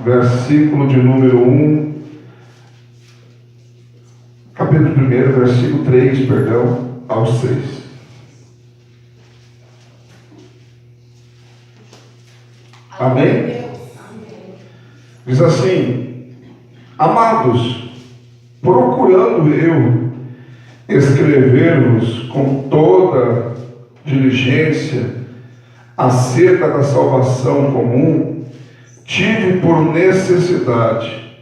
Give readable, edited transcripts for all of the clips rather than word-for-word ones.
versículo de número 1, capítulo 1, versículo 3, perdão, ao 6. Amém? Diz assim: amados, procurando eu escrever-vos com toda diligência acerca da salvação comum, tive por necessidade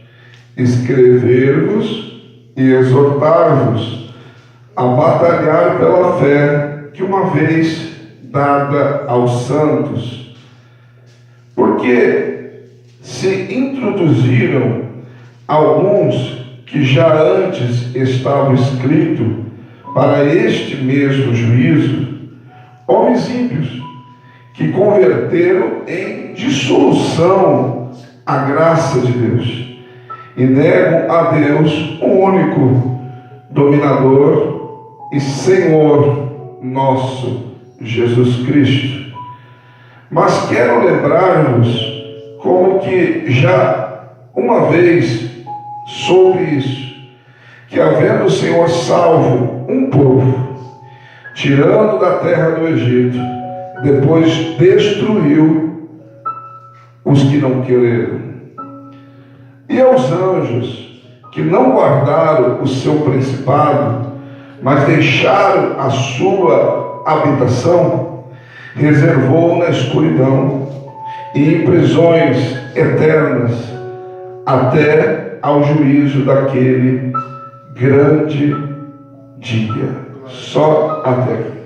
escrever-vos e exortar-vos a batalhar pela fé que uma vez dada aos santos, porque se introduziram alguns que já antes estavam escritos para este mesmo juízo, homens ímpios, que converteram em dissolução a graça de Deus, e negam a Deus, o único dominador e Senhor nosso, Jesus Cristo. Mas quero lembrar-vos, como que já uma vez soube isso, que havendo o Senhor salvo um povo, tirando da terra do Egito, depois destruiu os que não quereram. E aos anjos que não guardaram o seu principado, mas deixaram a sua habitação, reservou na escuridão e em prisões eternas, até ao juízo daquele grande dia. Só até aqui.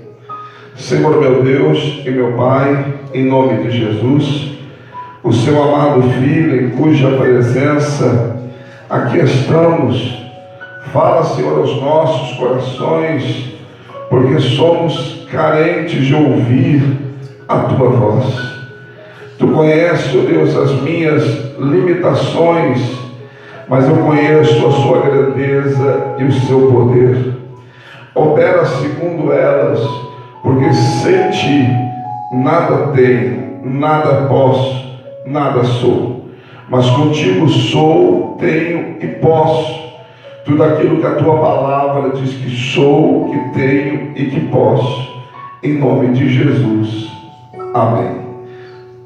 Senhor meu Deus e meu Pai, em nome de Jesus, o seu amado Filho, em cuja presença aqui estamos, fala, Senhor, aos nossos corações, porque somos carentes de ouvir a Tua voz. Tu conheces, ó Deus, as minhas limitações, mas eu conheço a Sua grandeza e o Seu poder. Opera segundo elas, porque sem Ti nada tenho, nada posso, nada sou. Mas contigo sou, tenho e posso tudo aquilo que a Tua palavra diz que sou, que tenho e que posso. Em nome de Jesus. Amém.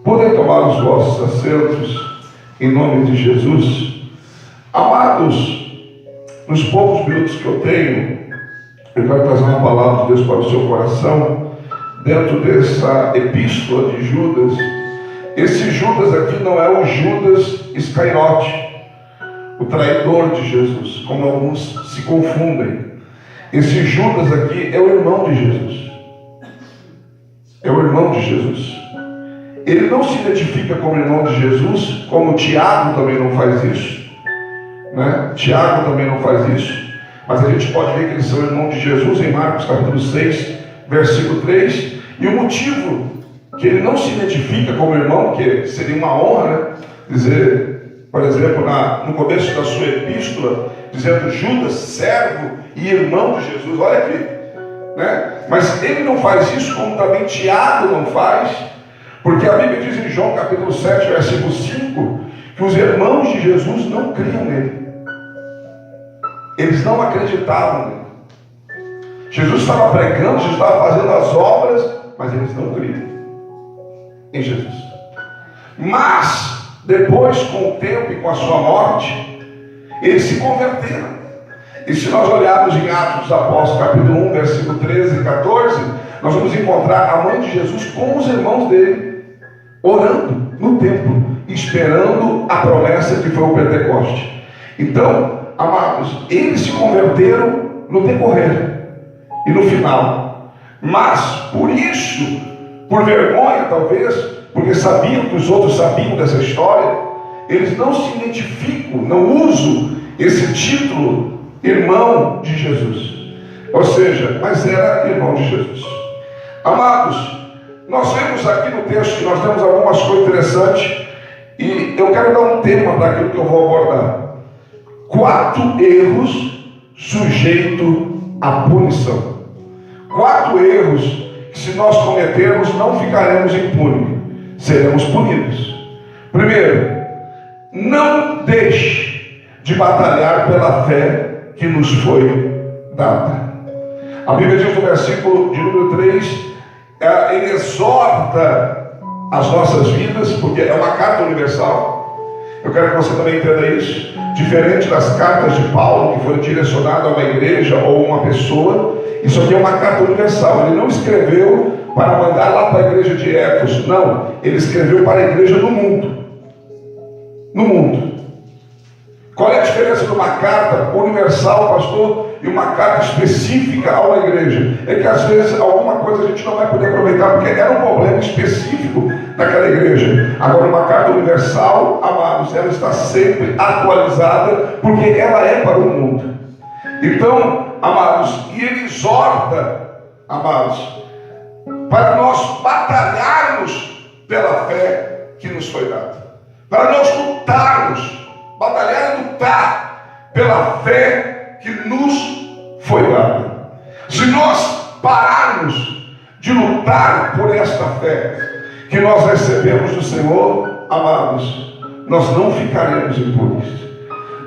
Podem tomar os vossos assentos, em nome de Jesus. Amados, nos poucos minutos que eu tenho, eu quero trazer uma palavra de Deus para o seu coração, dentro dessa epístola de Judas. Esse Judas aqui não é o Judas Iscariote, o traidor de Jesus, como alguns se confundem. Esse Judas aqui é o irmão de Jesus. É o irmão de Jesus. Ele não se identifica como irmão de Jesus, como Tiago também não faz isso, né? Tiago também não faz isso. Mas a gente pode ver que eles são irmãos de Jesus em Marcos capítulo 6, versículo 3. E o motivo que ele não se identifica como irmão, que seria uma honra, né? Dizer, por exemplo, no começo da sua epístola, dizendo Judas, servo e irmão de Jesus. Olha aqui, né? Mas ele não faz isso, como também Tiago não faz, porque a Bíblia diz em João capítulo 7, versículo 5, que os irmãos de Jesus não criam nele. Eles não acreditavam nele. Jesus estava pregando, Jesus estava fazendo as obras, mas eles não criam em Jesus. Mas, depois, com o tempo e com a sua morte, eles se converteram. E se nós olharmos em Atos dos Apóstolos, capítulo 1, versículo 13 e 14, nós vamos encontrar a mãe de Jesus com os irmãos dele, orando no templo, esperando a promessa que foi o Pentecoste. Então, amados, eles se converteram no decorrer e no final. Mas, por isso, por vergonha talvez, porque sabiam que os outros sabiam dessa história, eles não se identificam, não usam esse título, irmão de Jesus. Ou seja, mas era irmão de Jesus. Amados, nós vemos aqui no texto que nós temos algumas coisas interessantes, e eu quero dar um tema para aquilo que eu vou abordar. 4 erros sujeitos à punição. 4 erros que, se nós cometermos, não ficaremos impunes, seremos punidos. Primeiro, deixe de batalhar pela fé que nos foi dada. A Bíblia diz no versículo de número 3, ele exorta as nossas vidas, porque é uma carta universal. Eu quero que você também entenda isso. Diferente das cartas de Paulo, que foram direcionadas a uma igreja ou uma pessoa, isso aqui é uma carta universal. Ele não escreveu para mandar lá para a igreja de Éfeso, não. Ele escreveu para a igreja do mundo. No mundo. Qual é a diferença de uma carta universal, pastor, e uma carta específica a uma igreja? É que às vezes alguma coisa a gente não vai poder aproveitar, porque era um problema específico daquela igreja. Agora, uma carta universal, amados, ela está sempre atualizada, porque ela é para o mundo. Então, amados, e ele exorta, amados, para nós batalharmos pela fé que nos foi dada. Para nós lutarmos, batalhar e lutar pela fé que nos foi dada. Se nós pararmos de lutar por esta fé que nós recebemos do Senhor, amados, nós não ficaremos impunes.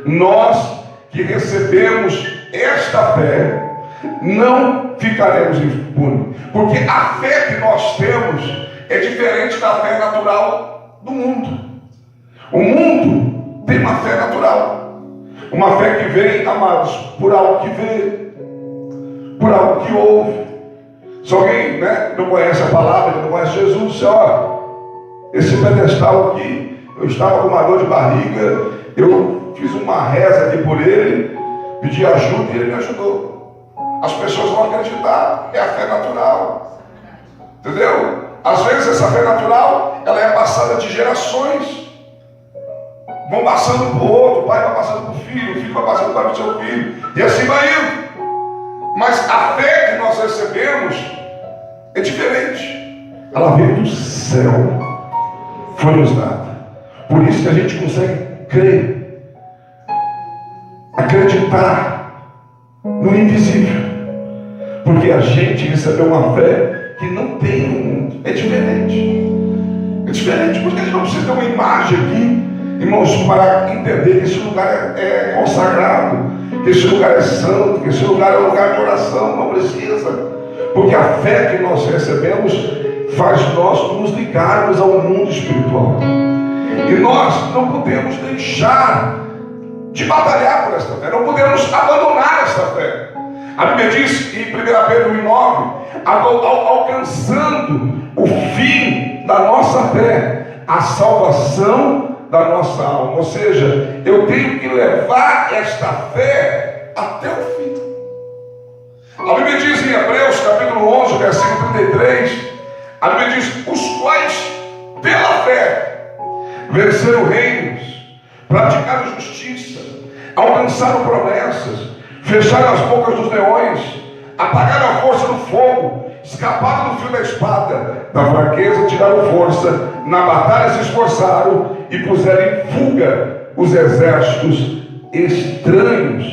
Nós que recebemos esta fé, não ficaremos impunes, porque a fé que nós temos é diferente da fé natural do mundo. O mundo tem uma fé natural, uma fé que vem, amados, por algo que vê, por algo que ouve. Se alguém, não conhece a palavra, não conhece Jesus, diz: ó, esse pedestal aqui, eu estava com uma dor de barriga, eu fiz uma reza aqui por ele, pedi ajuda e ele me ajudou. As pessoas vão acreditar, é a fé natural, entendeu? Às vezes essa fé natural, ela é passada de gerações, vão passando para o outro, o pai vai passando para o filho vai passando para o seu filho, e assim vai indo. Mas a fé que nós recebemos é diferente, ela veio do céu, foi nos dada. Por isso que a gente consegue crer, acreditar no invisível, porque a gente recebeu uma fé que não tem no mundo. É diferente, porque a gente não precisa ter uma imagem aqui, irmãos, para entender que esse lugar é consagrado, que esse lugar é santo, que esse lugar é um lugar de oração. Não precisa, porque a fé que nós recebemos faz nós nos ligarmos ao mundo espiritual, e nós não podemos deixar de batalhar por esta fé, não podemos abandonar esta fé. A Bíblia diz em 1 Pedro 9, alcançando o fim da nossa fé, a salvação da nossa alma. Ou seja, eu tenho que levar esta fé até o fim. A Bíblia diz em Hebreus capítulo 11, versículo 33, a Bíblia diz: os quais pela fé venceram reinos, praticaram justiça, alcançaram promessas, fecharam as bocas dos leões, apagaram a força do fogo, escaparam do fio da espada, da fraqueza tiraram força, na batalha se esforçaram e puseram em fuga os exércitos estranhos.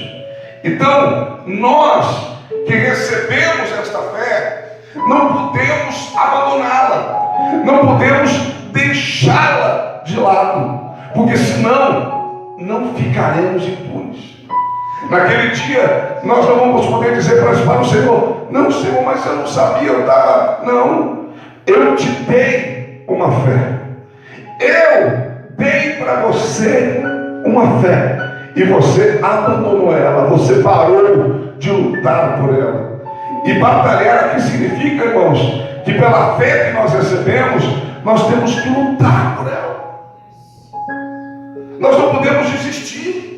Então, nós que recebemos esta fé, não podemos abandoná-la, não podemos deixá-la de lado, porque senão não ficaremos impunes. Naquele dia, nós não vamos poder dizer para o Senhor: não, Senhor, mas eu não sabia, eu estava... Não, eu te dei uma fé, eu dei para você uma fé, e você abandonou ela, você parou de lutar por ela. E batalhar aqui significa, irmãos, que pela fé que nós recebemos, nós temos que lutar por ela. Nós não podemos desistir.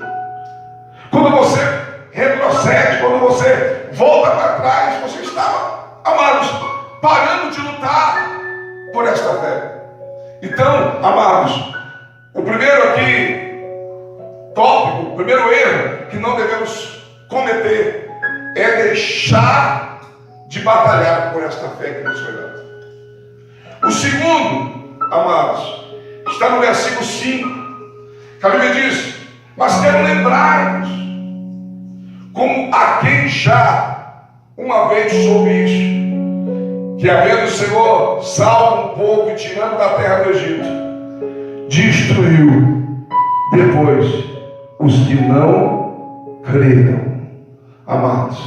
Quando você retrocede, quando você volta para trás, você está, amados, parando de lutar por esta fé. Então, amados, o primeiro aqui, tópico, o primeiro erro que não devemos cometer é deixar de batalhar por esta fé que nos foi dada. O segundo, amados, está no versículo 5, que a Bíblia diz: mas quero lembrar-vos, como a quem já uma vez soube isso, que havendo o Senhor salvo um povo e tirando da terra do Egito, destruiu depois os que não creram. Amados,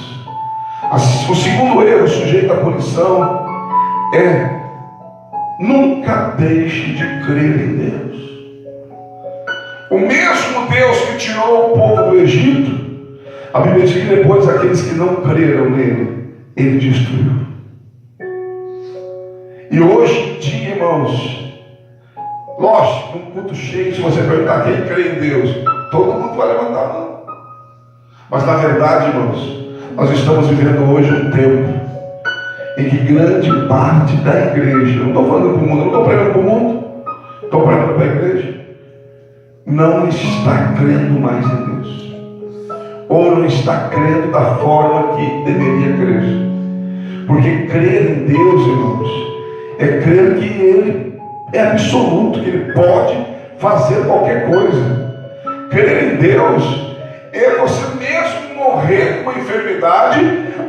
o segundo erro sujeito à punição é: nunca deixe de crer em Deus. O mesmo Deus que tirou o povo do Egito, a Bíblia diz que depois aqueles que não creram nele, ele destruiu. E hoje em dia, irmãos, lógico, num culto cheio, se você perguntar quem crê em Deus, todo mundo vai levantar a mão. Mas na verdade, irmãos, nós estamos vivendo hoje um tempo em que grande parte da igreja, não estou falando para o mundo, não estou pregando para o mundo, estou pregando para a igreja, não está crendo mais em Deus, ou não está crendo da forma que deveria crer. Porque crer em Deus, irmãos, é crer que Ele é absoluto, que Ele pode fazer qualquer coisa. Crer em Deus é você mesmo morrer com uma enfermidade,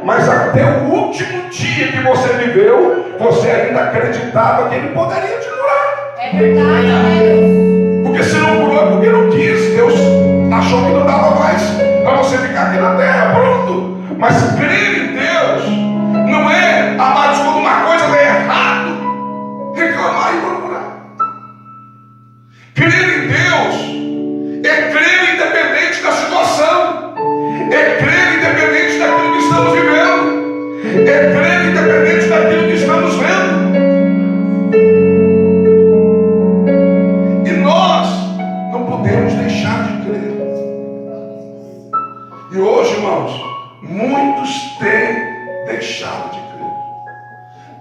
mas até o último dia que você viveu, você ainda acreditava que Ele poderia te curar. É verdade, Deus. Porque se não curou é porque não quis. Deus achou que não dava mais para você ficar aqui na terra, pronto. Mas crer em Deus não é, amados, quando uma coisa der errado, reclamar e murmurar. Crer em Deus é crer independente da situação, é crer independente daquilo que estamos vivendo, é crer independente daquilo que estamos vendo. E nós não podemos deixar de crer. E hoje, irmãos, muitos têm deixado de crer.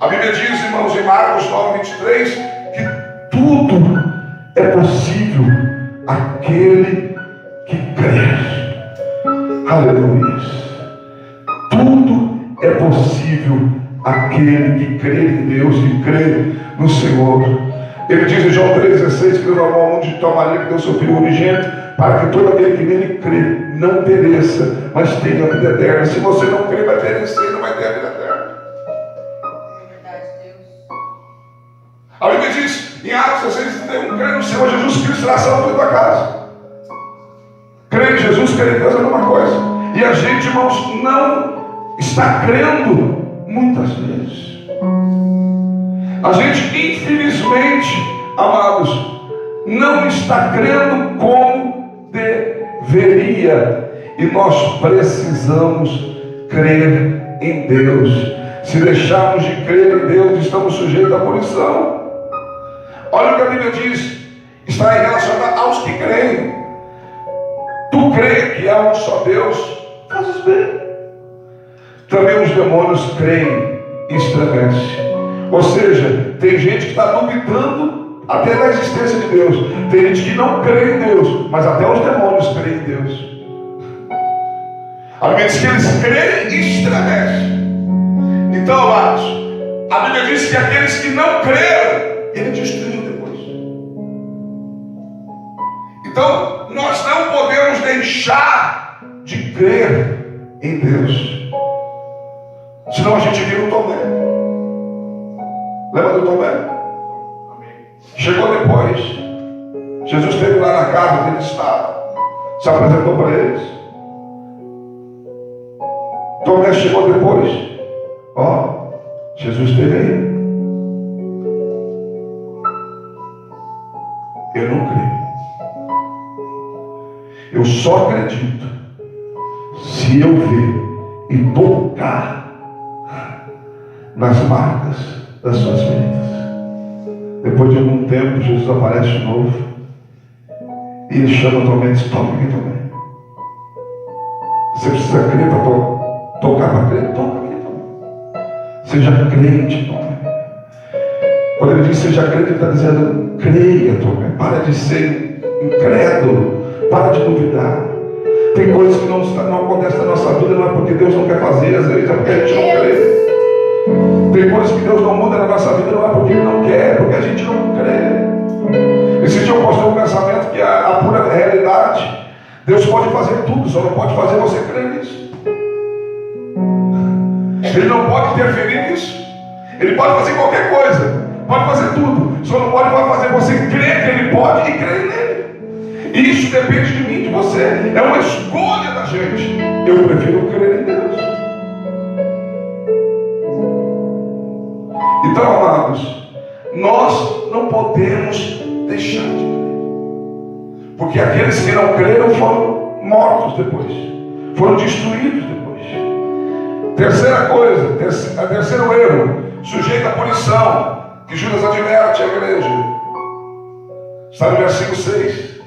A Bíblia diz, irmãos, em Marcos 9:23, que tudo é possível àquele que crê. Aleluia. Tudo é possível àquele que crê em Deus, que crê no Senhor. Ele diz em João 3,16 que Deus amou ao mundo de tal maneira que deu seu Filho unigênito, para que todo aquele que nele crê não pereça, mas tenha a vida eterna. Se você não crê, vai perecer, não vai ter a vida eterna. A Bíblia diz em Atos 16:31, crê no Senhor Jesus Cristo, será salvo da tua casa. Crer em Jesus, crer em Deus é a mesma coisa. E a gente, irmãos, não está crendo muitas vezes. A gente, infelizmente, amados, não está crendo como deveria. E nós precisamos crer em Deus. Se deixarmos de crer em Deus, estamos sujeitos à punição. Olha o que a Bíblia diz, está relacionada aos que creem. Tu crê que há um só Deus, fazes bem. Também os demônios creem e estremecem. Ou seja, tem gente que está duvidando até da existência de Deus. Tem gente que não crê em Deus, mas até os demônios creem em Deus. A Bíblia diz que eles creem e estremecem. Então, amados, a Bíblia diz que aqueles que não creram, Ele destruiu depois. Então, nós não podemos deixar de crer em Deus, senão a gente vira um Tomé. Lembra do Tomé? Chegou depois. Jesus esteve lá na casa onde ele estava, se apresentou para eles. Tomé chegou depois. Jesus esteve aí. Eu não creio. Eu só acredito se eu ver e tocar nas marcas das suas feridas. Depois de algum tempo, Jesus aparece de novo e ele chama Tomé e diz: toca aqui também. Você precisa crer para tocar para crer? Toca aqui também. Seja crente, Tomé. Quando ele diz seja crente, ele está dizendo: creia, Tomé. Para de ser incrédulo. Para de duvidar. Tem coisas que não acontecem na nossa vida, não é porque Deus não quer fazer, às vezes é porque a gente não crê. Tem coisas que Deus não muda na nossa vida, não é porque Ele não quer, é porque a gente não crê. Esse dia eu postei um pensamento que a pura realidade, Deus pode fazer tudo, só não pode fazer você crer nisso. Ele não pode interferir nisso. Ele pode fazer qualquer coisa, pode fazer tudo, só não pode fazer você crer que Ele pode e crer nele. E isso depende de mim, de você. É uma escolha da gente. Eu prefiro crer em Deus. Então, amados, nós não podemos deixar de crer. Porque aqueles que não creram foram mortos depois. Foram destruídos depois. Terceira coisa, terceiro erro, sujeito à punição, que Judas adverte à igreja. Está no versículo 6.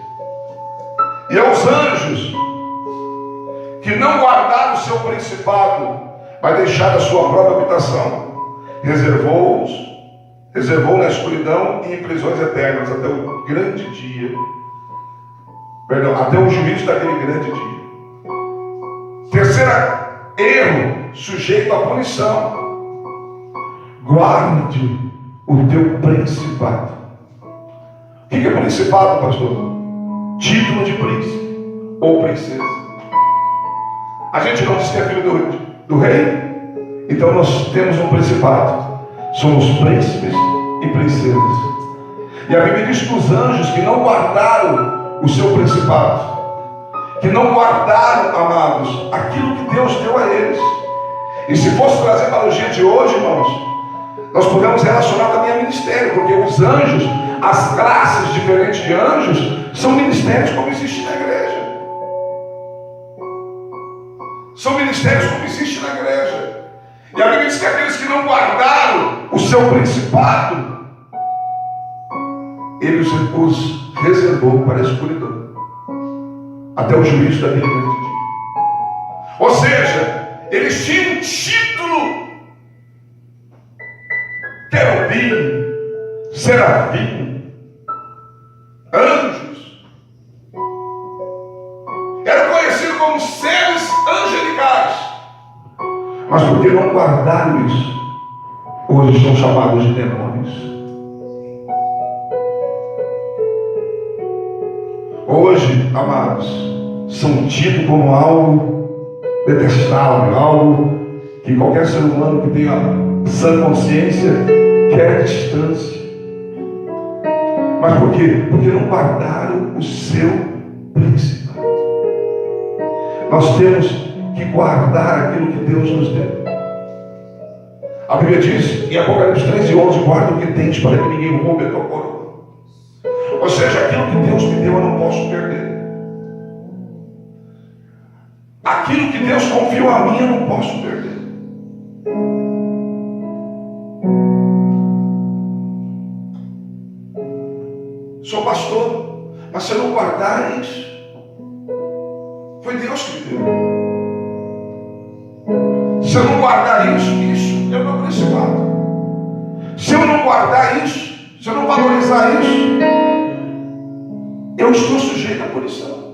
E aos anjos que não guardaram o seu principado, vai deixar a sua própria habitação. Reservou na escuridão e em prisões eternas até o grande dia. Até o juízo daquele grande dia. Terceiro erro, sujeito à punição. Guarde o teu principado. O que é principado, pastor? Título de príncipe ou princesa. A gente não diz que é filho do rei? Então nós temos um principado. Somos príncipes e princesas. E a Bíblia diz que os anjos que não guardaram o seu principado, que não guardaram, amados, aquilo que Deus deu a eles. E se fosse trazer para os dias de hoje, irmãos, nós podemos relacionar também a ministério, porque os anjos, as classes diferentes de anjos, são ministérios como existe na igreja. São ministérios como existe na igreja. E a Bíblia diz que aqueles que não guardaram o seu principado, Ele os reservou para a escuridão, até o juízo daquele grande dia. Ou seja, eles tinham um título: querubim, serafim, anjos. Eram conhecidos como seres angelicais. Mas porque não guardaram isso, hoje são chamados de demônios. Hoje, amados, são tidos como algo detestável, algo que qualquer ser humano que tenha sã consciência quer distância. Mas por quê? Porque não guardaram o seu principado. Nós temos que guardar aquilo que Deus nos deu. A Bíblia diz em Apocalipse 13:11: guarda o que tens para que ninguém roube a tua coroa. Ou seja, aquilo que Deus me deu eu não posso perder. Aquilo que Deus confiou a mim eu não posso perder. Sou pastor, mas se eu não guardar isso, foi Deus que me deu. Se eu não guardar isso é o meu principado. Se eu não guardar isso, se eu não valorizar isso, eu estou sujeito à punição.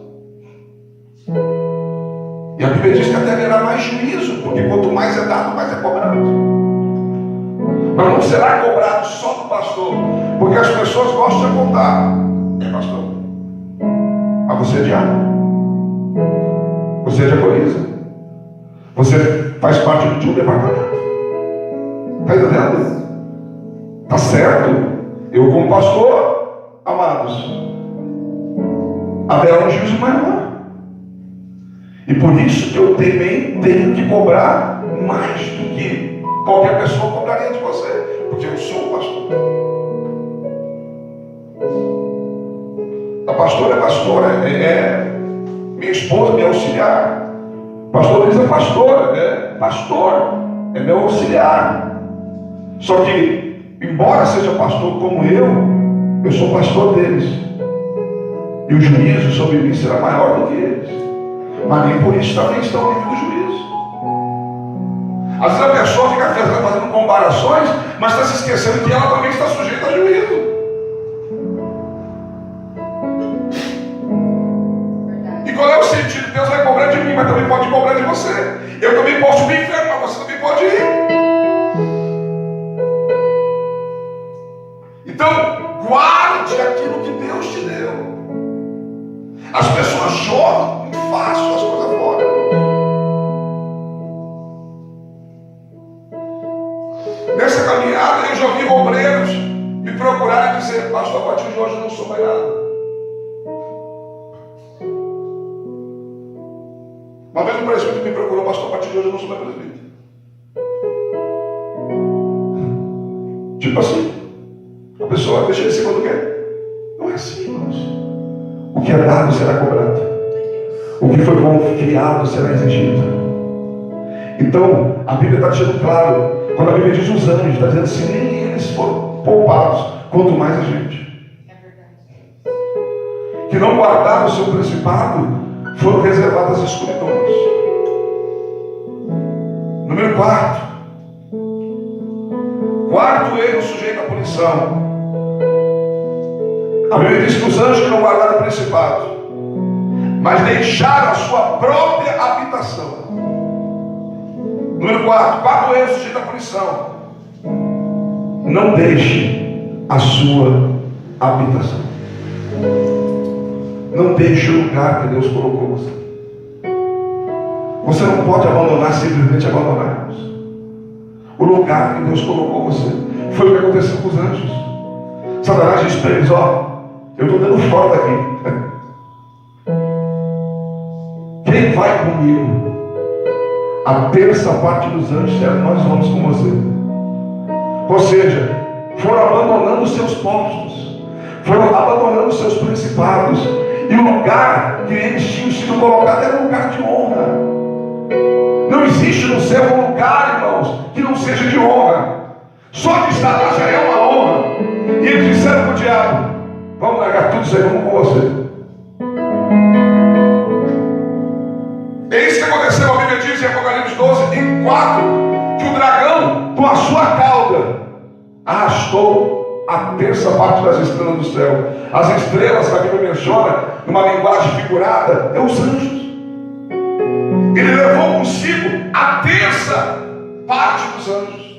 E a Bíblia diz que até haverá mais juízo, porque quanto mais é dado, mais é cobrado. Mas não será cobrado só do pastor, porque as pessoas gostam de apontar: é pastor, mas você é diabo, você é diaconisa, você faz parte de um departamento. Está entendendo? Está certo? Eu como pastor, amados, haverá um juízo maior. E por isso que eu também tenho que cobrar mais do que qualquer pessoa cobraria de você, porque eu sou o pastor. A pastora é pastora, minha esposa, minha auxiliar. Pastor Luiz é pastora, pastor, é meu auxiliar. Só que, embora seja pastor como eu sou pastor deles. E o juízo sobre mim será maior do que eles. Mas nem por isso também estão livres do juízo. Às vezes a pessoa fica fazendo comparações, mas está se esquecendo que ela também está sujeita a juízo. E qual é o sentido? Deus vai cobrar de mim, mas também pode cobrar de você. Eu também posso ir para o inferno, mas você também pode ir. Então, guarde aquilo que Deus te deu. As pessoas jogam muito fácil as coisas fora. Nessa caminhada eu já vi obreiros me procurarem e dizer: pastor, a partir de hoje eu não sou mais nada. Uma vez um presbítero me procurou, pastor, a partir de hoje eu não sou mais presbítero. Tipo assim, a pessoa deixa de ser quando quer. Não é assim, irmãos. O que é dado será cobrado. O que foi confiado será exigido. Então, a Bíblia está deixando claro. Quando a Bíblia diz os anjos, está dizendo assim, nem eles foram poupados, quanto mais a gente. Que não guardaram o seu principado, foram reservadas as escuridões. Número 4. Quarto erro sujeito à punição. A Bíblia diz que os anjos não guardaram o principado, mas deixaram a sua própria habitação. Número 4. Quarto erro sujeito à punição. Não deixe a sua habitação. Não deixe o lugar que Deus colocou você. Você não pode abandonar, simplesmente abandonar. O lugar que Deus colocou você. Foi o que aconteceu com os anjos. Satanás disse para eles, ó, eu estou dando fora daqui. Quem vai comigo? A terça parte dos anjos disseram, nós vamos com você. Ou seja, foram abandonando os seus postos, foram abandonando os seus principados, e o lugar que eles tinham sido colocados era um lugar de honra. Não existe no céu um lugar, irmãos, que não seja de honra. Só de estar lá já é uma honra. E eles disseram para o diabo, vamos largar tudo isso aí, vamos com você. É isso que aconteceu, a Bíblia diz em Apocalipse 12:4, que o dragão, com a sua cauda, arrastou a terça parte das estrelas do céu. As estrelas que a Bíblia menciona, numa linguagem figurada, é os anjos. Ele levou consigo a terça parte dos anjos.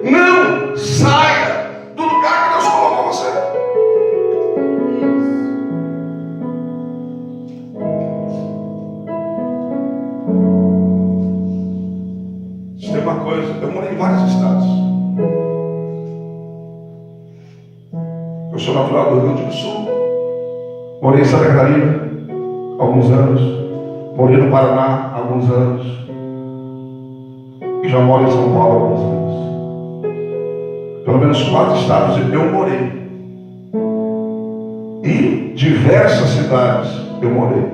Não saia do lugar que Deus colocou você. Tem uma coisa, eu morei em vários estados. Eu sou natural do Rio Grande do Sul. Morei em Santa Catarina há alguns anos. Morei no Paraná há alguns anos. E já moro em São Paulo há alguns anos. Pelo menos 4 estados eu morei. E diversas cidades eu morei.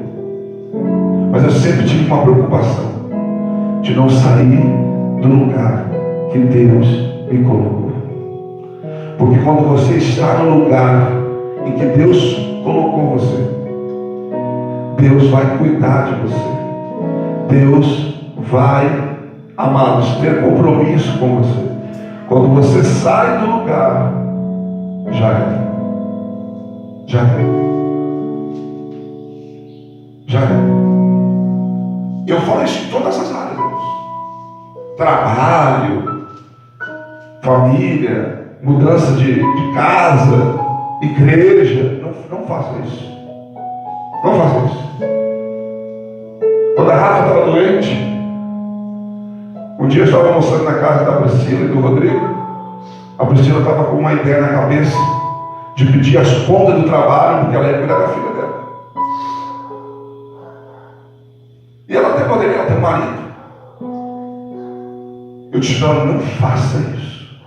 Mas eu sempre tive uma preocupação de não sair do lugar que Deus me colocou. Porque quando você está no lugar em que Deus colocou você, Deus vai cuidar de você. Deus vai, amados, ter compromisso com você. Quando você sai do lugar, já é. Já é. Já é. Eu falo isso em todas as áreas, irmãos. Trabalho, família, mudança de casa, igreja. Não faça isso. Não faça isso. Quando a Rafa estava doente, um dia eu estava almoçando na casa da Priscila e do Rodrigo. A Priscila estava com uma ideia na cabeça de pedir as contas do trabalho, porque ela ia cuidar da filha dela. E ela até poderia ter marido. Eu disse, não faça isso.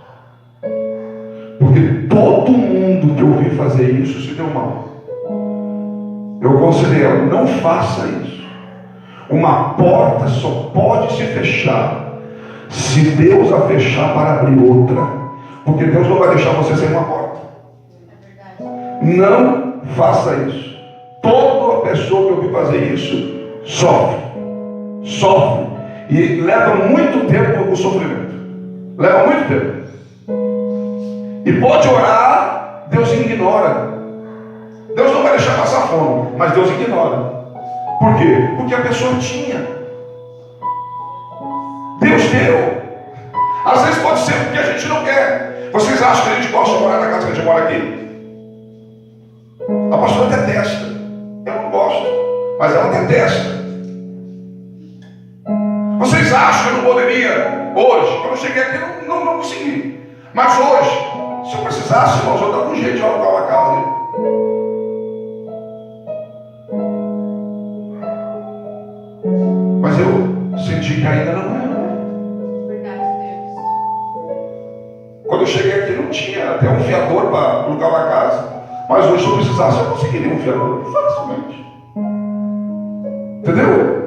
Porque todo mundo que eu vi fazer isso se deu mal. Eu aconselhei ela, não faça isso. Uma porta só pode se fechar se Deus a fechar para abrir outra. Porque Deus não vai deixar você sem uma porta. Não faça isso. Toda pessoa que eu vi fazer isso sofre. Sofre. E leva muito tempo o sofrimento. Leva muito tempo. E pode orar, Deus ignora. Deus não vai deixar passar fome, mas Deus ignora. Por quê? Porque a pessoa tinha. Deus deu. Às vezes pode ser porque a gente não quer. Vocês acham que a gente gosta de morar na casa que a gente mora aqui? A pastora detesta. Eu não gosto, mas ela detesta. Vocês acham que eu não poderia hoje? Quando eu cheguei aqui, não consegui. Mas hoje, se eu precisasse, irmãos, eu dava um jeito de alugar uma casa ali. ainda não é. Verdade, Deus. Quando eu cheguei aqui não tinha até um fiador para alugar uma casa. Mas hoje, se eu precisasse, eu conseguiria um fiador facilmente. Entendeu?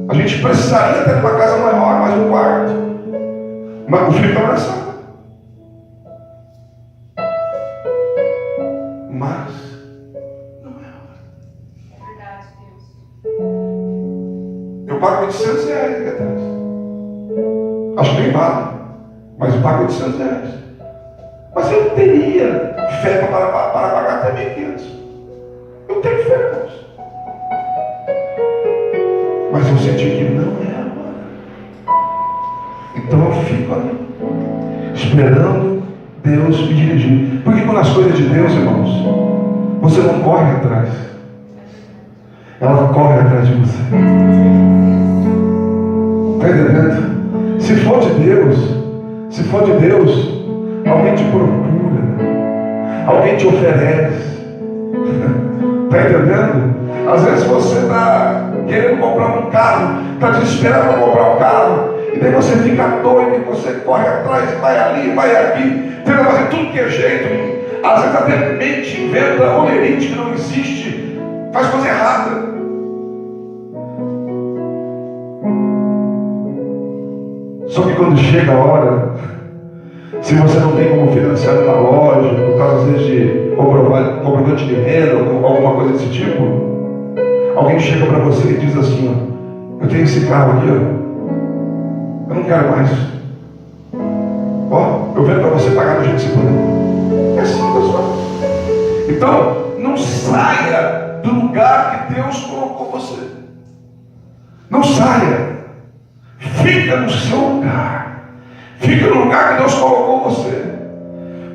A gente precisaria ter uma casa maior, mais um quarto. Mas o filho está na sala. Mas não é hora. É verdade, Deus. Eu pago R$800 aqui atrás. Acho que nem vale. Mas eu pago R$800. Mas eu teria fé para pagar até 1.500. Eu tenho fé, irmãos. Mas eu senti que não é agora. Então eu fico ali, esperando Deus me dirigir. Porque quando as coisas de Deus, irmãos, você não corre atrás. Ela corre atrás de você. Está entendendo? Se for de Deus, alguém te procura, alguém te oferece. Está entendendo? Às vezes você está querendo comprar um carro, está desesperado para comprar um carro, e daí você fica doido, e você corre atrás, vai ali, vai aqui, tenta fazer tudo que é jeito, e às vezes até mente, inventa olerite que não existe, faz coisa errada. Só que quando chega a hora, se você não tem como financiar uma loja, por causa às vezes de comprovante de renda, ou alguma coisa desse tipo, alguém chega para você e diz assim, ó, eu tenho esse carro aqui, ó, eu não quero mais. Ó, eu vendo para você pagar do jeito que você puder. É assim, pessoal. Então, não saia do lugar que Deus colocou você. Não saia. Fica no seu lugar. Fica no lugar que Deus colocou você.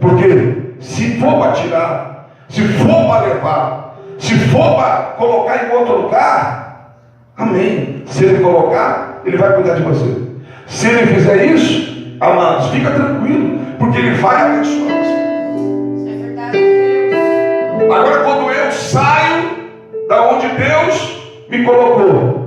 Porque se for para tirar, se for para levar, se for para colocar em outro lugar, amém. Se Ele colocar, Ele vai cuidar de você. Se Ele fizer isso, amados, fica tranquilo, porque Ele vai abençoar você. Isso é verdade, Deus. Agora, quando eu saio da onde Deus me colocou,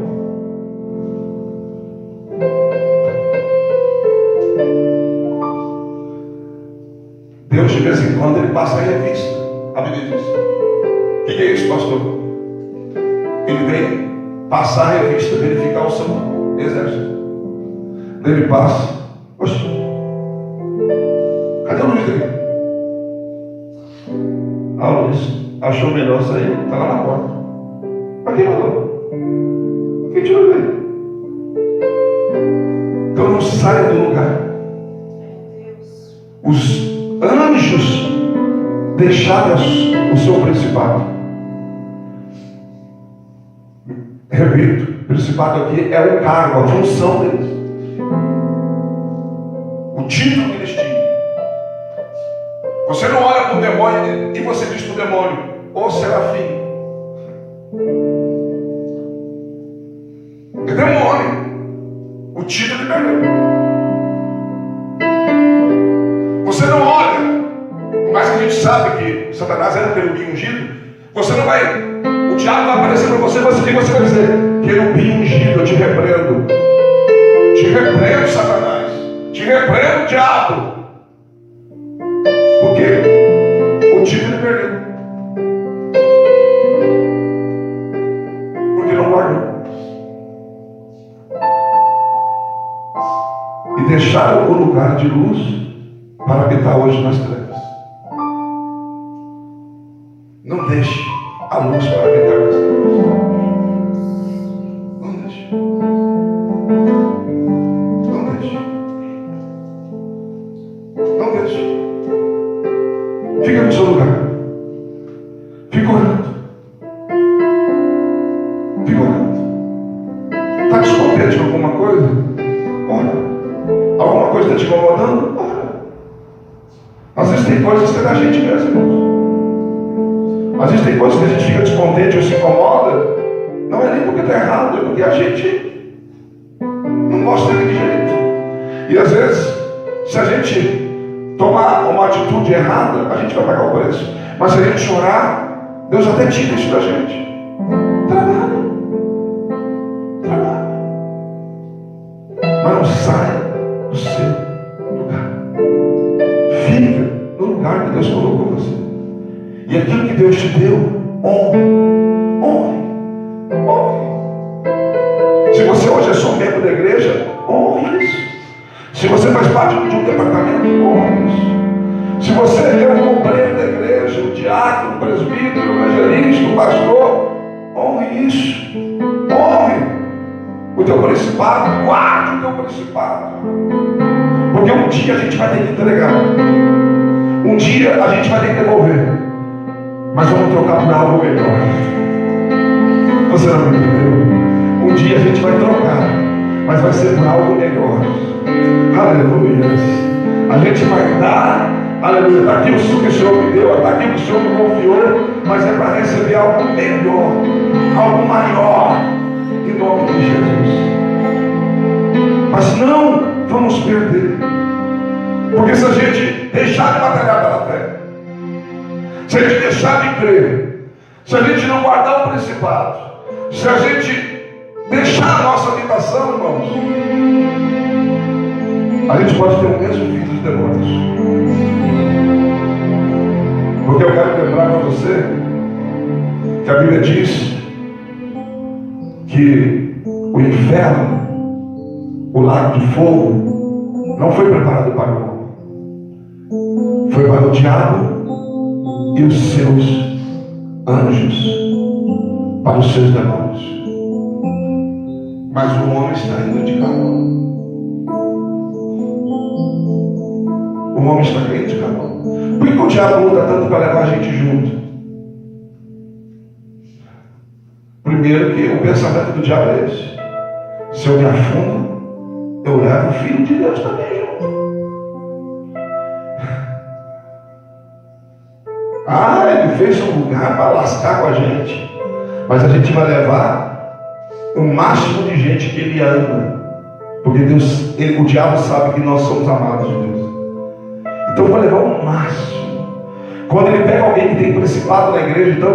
Deus de vez em quando Ele passa a revista. A Bíblia diz. O que é isso, pastor? Ele vem passar a revista, verificar o seu exército. Daí Ele passa. Oxe, cadê o Luiz aí? Ah, o Luiz achou melhor sair, está lá na porta. Mas quem mandou? Quem tirou dele? Então não saia do lugar. Os anjos deixaram o seu principado. Repito, o principado aqui é o cargo, a função deles, o título que eles tinham. Você não olha para o demônio e você diz para o demônio, ô serafim. É demônio. O título ele perdeu. Você não olha, por mais que a gente sabe que Satanás era um querubim ungido, você não vai, o diabo vai aparecer para você, mas o que você vai dizer? Querubim ungido, eu te repreendo. Te repreendo, Satanás. Te repreendo, diabo. Por quê? O título ele perdeu. Porque não guardou. E deixaram o lugar de luz para habitar hoje nas trevas. Não deixe a luz para habitar nas trevas. Não deixe. Não deixe. Não deixe. Fica no seu lugar. Fica orando. Fica orando. Está descontente com alguma coisa? Ora. Alguma coisa está te incomodando? Ora. Às vezes tem coisas que é da gente mesmo, irmãos. Às vezes tem coisas que a gente fica descontente ou se incomoda. Não é nem porque está errado, é porque a gente não gosta daquele jeito. E às vezes, se a gente tomar uma atitude errada, a gente vai pagar o preço. Mas se a gente chorar, Deus até tira isso da gente. Trabalha. Trabalha. E aquilo que Deus te deu, honre. Honre. Honre. Se você hoje é só membro da igreja, honre isso. Se você faz parte de um departamento, honre isso. Se você é um obreiro da igreja, o diácono, o presbítero, o evangelista, o pastor, honre isso. Honre o teu principado, guarde o teu principado. Porque um dia a gente vai ter que entregar. Um dia a gente vai ter que devolver. Mas vamos trocar por algo melhor. Você não me entendeu? Um dia a gente vai trocar, mas vai ser por algo melhor. Aleluia. A gente vai dar, aleluia, daquilo que o Senhor me deu, daquilo que o Senhor me confiou, mas é para receber algo melhor, algo maior, em nome de Jesus. Mas não vamos perder, porque se a gente deixar de batalhar pela fé, se a gente deixar de crer, se a gente não guardar o principado, se a gente deixar a nossa habitação, irmãos, a gente pode ter o mesmo fim dos demônios. Porque eu quero lembrar para você que a Bíblia diz que o inferno, o lago de fogo, não foi preparado para o homem, foi para o diabo e os seus anjos, para os seus demônios. Mas o homem está indo de cavalo. O homem está caindo de cavalo. Por que o diabo luta tanto para levar a gente junto? Primeiro que o pensamento do diabo é esse: se eu me afundo, eu levo o Filho de Deus também junto. Ele fez um lugar para lascar com a gente, mas a gente vai levar o máximo de gente que ele ama, porque Deus, o diabo sabe que nós somos amados de Deus. Então vai levar o máximo. Quando ele pega alguém que tem principado na igreja, então,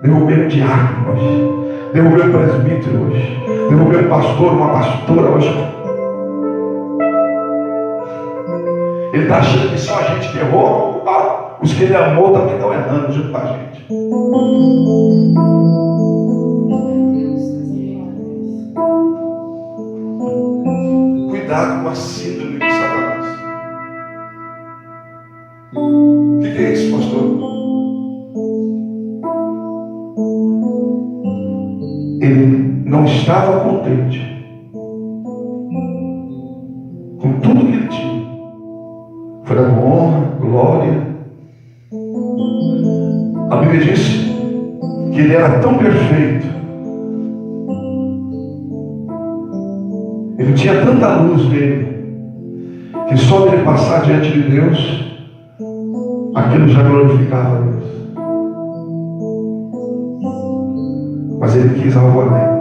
derrubei um diácono hoje, derrubei um presbítero hoje, derrubei um pastor, uma pastora hoje. Ele está achando que só a gente que errou, os que ele amou também estão errando junto com a gente. Cuidado com a síndrome de Satanás. O que é isso, pastor? Ele não estava contente com tudo que ele tinha. Foi dado honra, glória. A Bíblia diz que ele era tão perfeito, ele tinha tanta luz nele, que só dele passar diante de Deus, aquilo já glorificava a Deus. Mas ele quis algo além.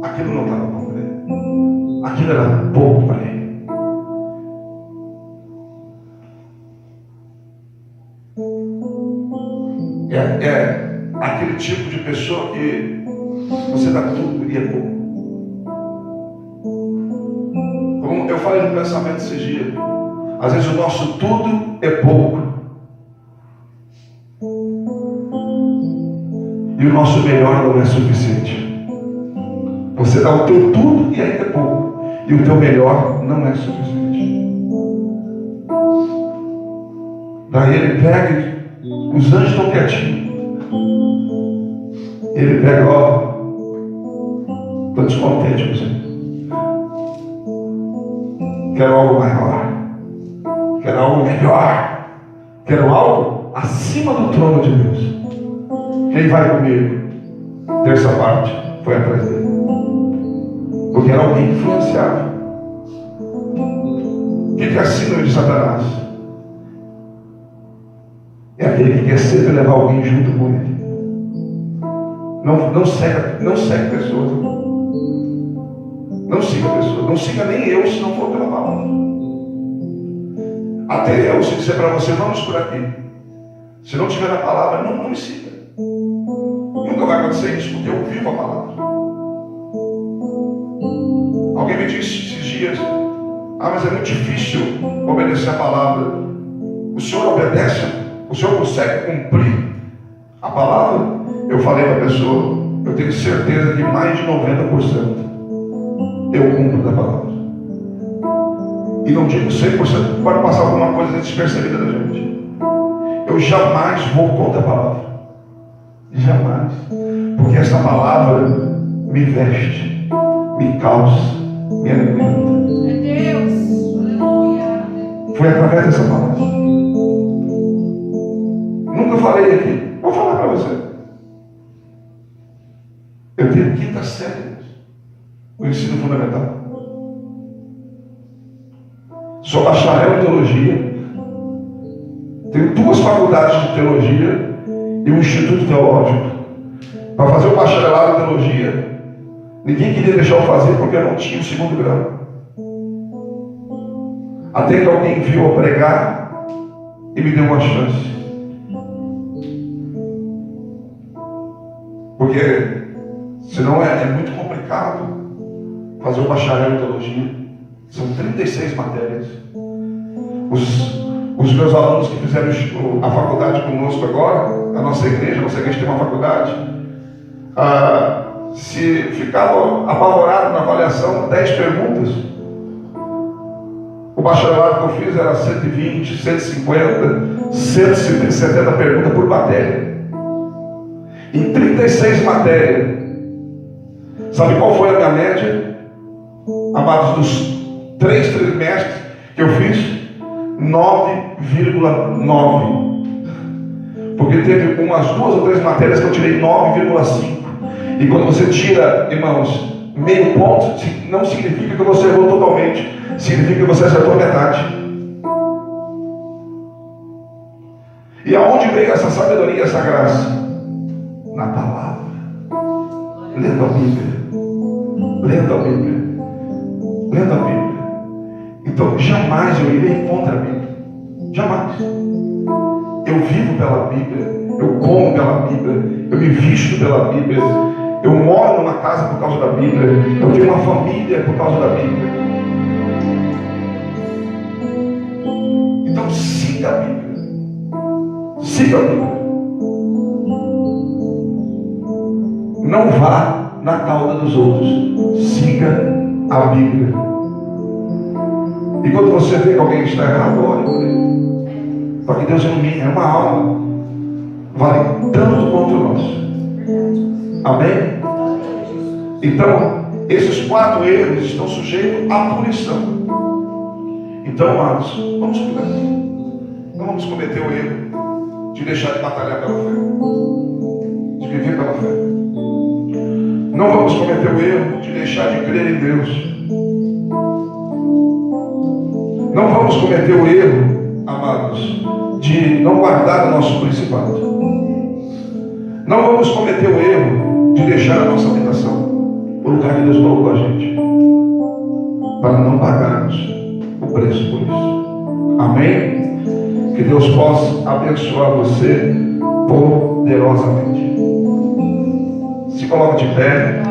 Aquilo não estava bom para ele. Aquilo era pouco para ele. É aquele tipo de pessoa que você dá tudo e é pouco. Como eu falei no pensamento esses dias, às vezes o nosso tudo é pouco e o nosso melhor não é suficiente. Você dá o teu tudo e ainda é pouco, e o teu melhor não é suficiente. Daí ele pega, os anjos estão quietinhos, ele pega, estou descontente com você, quero algo maior, quero algo melhor, quero algo acima do trono de Deus. Quem vai comigo? Terça parte foi atrás dele, porque era alguém influenciável. O que é a síndrome de Satanás? É aquele que quer sempre levar alguém junto com ele. Não segue pessoas. Não siga pessoas. Não siga nem eu, se não for pela palavra. Até eu, se disser para você, vamos por aqui, se não tiver a palavra, não me siga. Nunca vai acontecer isso, porque eu vivo a palavra. Alguém me disse esses dias: mas é muito difícil obedecer a palavra. O Senhor obedece, o Senhor consegue cumprir A palavra, eu falei para a pessoa, eu tenho certeza que mais de 90% eu cumpro da palavra. E não digo 100%, pode passar alguma coisa despercebida da gente. Eu jamais vou contra a palavra. Jamais. Porque essa palavra me veste, me calça, me alimenta. É Deus. Aleluia. Foi através dessa palavra. Nunca falei aqui. Vou falar para você. Eu tenho quinta série o ensino fundamental. Sou bacharel em teologia. Tenho 2 faculdades de teologia e um instituto teológico. Para fazer o bacharelado em teologia, ninguém queria deixar eu fazer porque eu não tinha o 2º grau. Até que alguém viu eu pregar e me deu uma chance. Porque senão é muito complicado fazer o bacharel em teologia. São 36 matérias. Os meus alunos que fizeram a faculdade conosco agora, a nossa igreja tem uma faculdade, se ficavam apavorados na avaliação, 10 perguntas. O bacharelado que eu fiz era 120, 150, 170 perguntas por matéria. Em 36 matérias. Sabe qual foi a minha média? Amados, dos 3 trimestres que eu fiz, 9,9. Porque teve umas 2 ou 3 matérias que eu tirei 9,5. E quando você tira, irmãos, meio ponto, não significa que você errou totalmente. Significa que você acertou a metade. E aonde veio essa sabedoria, essa graça? Na palavra. Lendo a Bíblia. Lendo a Bíblia. Lendo a Bíblia. Então jamais eu irei contra a Bíblia. Jamais. Eu vivo pela Bíblia. Eu como pela Bíblia. Eu me visto pela Bíblia. Eu moro numa casa por causa da Bíblia. Eu tenho uma família por causa da Bíblia. Então siga a Bíblia. Siga a Bíblia. Não vá na cauda dos outros. Siga a Bíblia. E quando você vê que alguém está errado, olhe por ele. Para que Deus ilumine. É uma alma. Vale tanto quanto nós. Amém? Então, esses 4 erros estão sujeitos à punição. Então, amados, vamos cuidar. Não vamos cometer o erro de deixar de batalhar pela fé. De viver pela fé. Não vamos cometer o erro de deixar de crer em Deus. Não vamos cometer o erro, amados, de não guardar o nosso principado. Não vamos cometer o erro de deixar a nossa habitação, o lugar que Deus colocou a gente, para não pagarmos o preço por isso. Amém? Que Deus possa abençoar você poderosamente. Se coloque de pé.